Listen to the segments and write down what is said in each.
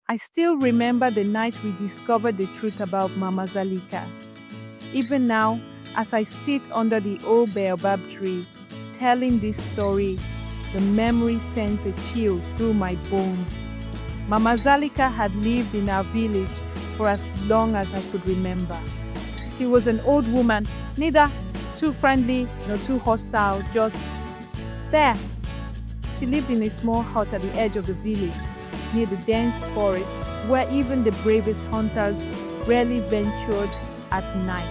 I still remember the night we discovered the truth about Mama Zalika. Even now, as I sit under the old baobab tree, telling this story, the memory sends a chill through my bones. Mama Zalika had lived in our village for as long as I could remember. She was an old woman, neither too friendly nor too hostile, just there. She lived in a small hut at the edge of the village, near the dense forest, where even the bravest hunters rarely ventured at night.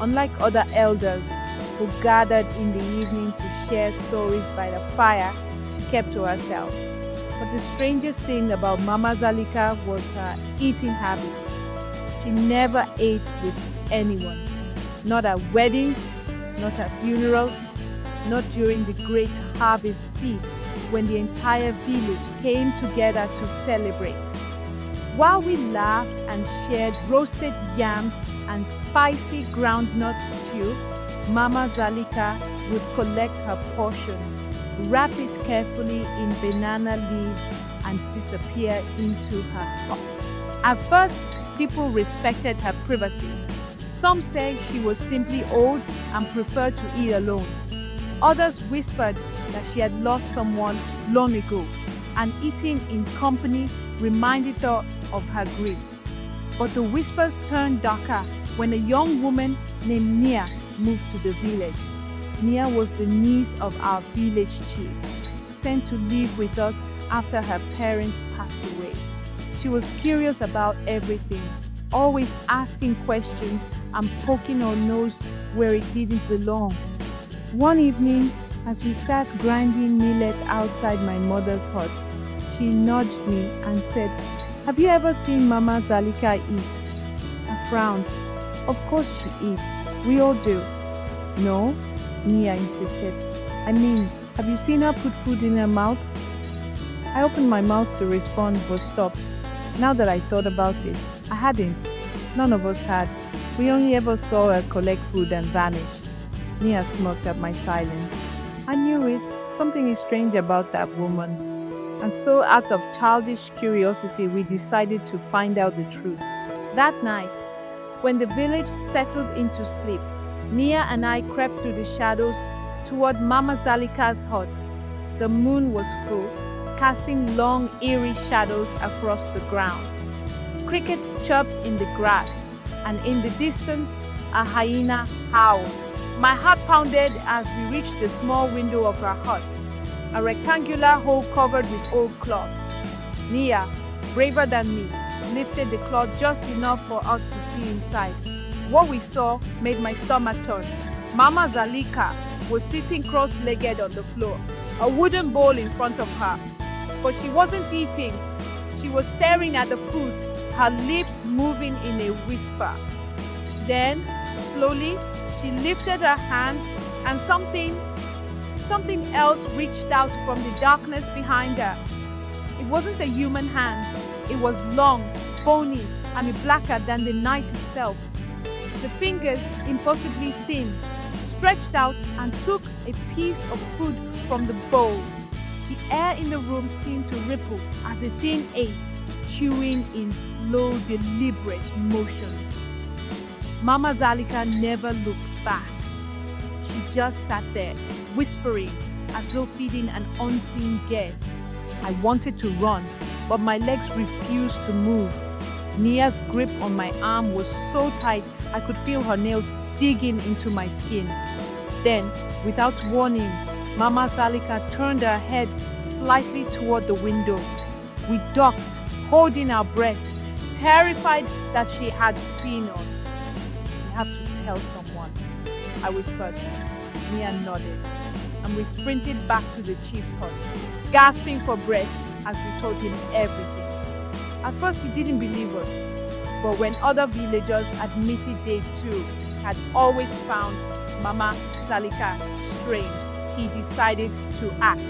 Unlike other elders who gathered in the evening to share stories by the fire, she kept to herself. But the strangest thing about Mama Zalika was her eating habits. She never ate with anyone, not at weddings, not at funerals, not during the great harvest feast when the entire village came together to celebrate. While we laughed and shared roasted yams and spicy groundnut stew, Mama Zalika would collect her portion, wrap it carefully in banana leaves, and disappear into her hut. At first, people respected her privacy. Some said she was simply old and preferred to eat alone. Others whispered that she had lost someone long ago, and eating in company reminded her of her grief. But the whispers turned darker when a young woman named Nia moved to the village. Nia was the niece of our village chief, sent to live with us after her parents passed away. She was curious about everything, always asking questions and poking her nose where it didn't belong. One evening, as we sat grinding millet outside my mother's hut, she nudged me and said, "Have you ever seen Mama Zalika eat?" I frowned. "Of course she eats. We all do." "No," Nia insisted. "I mean, have you seen her put food in her mouth?" I opened my mouth to respond but stopped. Now that I thought about it, I hadn't. None of us had. We only ever saw her collect food and vanish. Nia smirked at my silence. I knew it. Something is strange about that woman. And so, out of childish curiosity, we decided to find out the truth. That night, when the village settled into sleep, Nia and I crept through the shadows toward Mama Zalika's hut. The moon was full, casting long, eerie shadows across the ground. Crickets chirped in the grass, and in the distance, a hyena howled. My heart pounded as we reached the small window of her hut, a rectangular hole covered with old cloth. Nia, braver than me, lifted the cloth just enough for us to see inside. What we saw made my stomach turn. Mama Zalika was sitting cross-legged on the floor, a wooden bowl in front of her. But she wasn't eating. She was staring at the food, her lips moving in a whisper. Then, slowly, she lifted her hand and something else reached out from the darkness behind her. It wasn't a human hand. It was long, bony, and blacker than the night itself. The fingers, impossibly thin, stretched out and took a piece of food from the bowl. The air in the room seemed to ripple as the thing ate, chewing in slow, deliberate motions. Mama Zalika never looked back. She just sat there, whispering, as though feeding an unseen guest. I wanted to run, but my legs refused to move. Nia's grip on my arm was so tight I could feel her nails digging into my skin. Then, without warning, Mama Zalika turned her head slightly toward the window. We ducked, holding our breaths, terrified that she had seen us. "We have to tell someone," I whispered. Nia nodded, and we sprinted back to the chief's hut, gasping for breath as we told him everything. At first, he didn't believe us, but when other villagers admitted they too had always found Mama Zalika strange, he decided to act.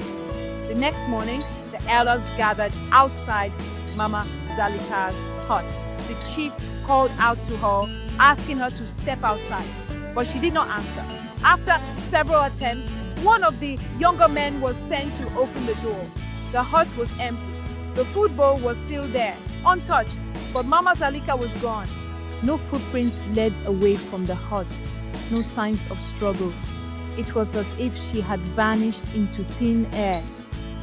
The next morning, the elders gathered outside Mama Zalika's hut. The chief called out to her, asking her to step outside, but she did not answer. After several attempts, one of the younger men was sent to open the door. The hut was empty. The food bowl was still there, untouched, but Mama Zalika was gone. No footprints led away from the hut, no signs of struggle. It was as if she had vanished into thin air.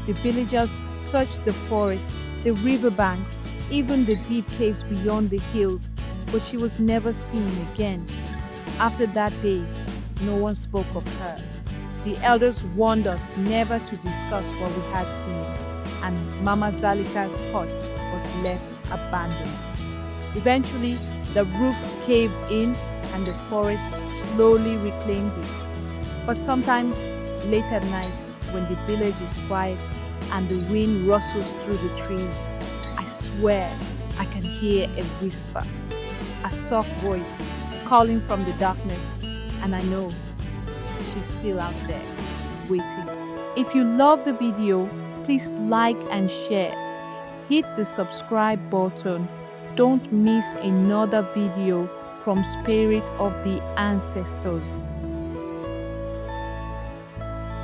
The villagers searched the forest, the riverbanks, even the deep caves beyond the hills, but she was never seen again. After that day, no one spoke of her. The elders warned us never to discuss what we had seen, and Mama Zalika's hut was left abandoned. Eventually, the roof caved in and the forest slowly reclaimed it. But sometimes, late at night, when the village is quiet and the wind rustles through the trees, I swear I can hear a whisper, a soft voice calling from the darkness, and I know she's still out there, waiting. If you love the video, please like and share. Hit the subscribe button. Don't miss another video from Spirit of the Ancestors.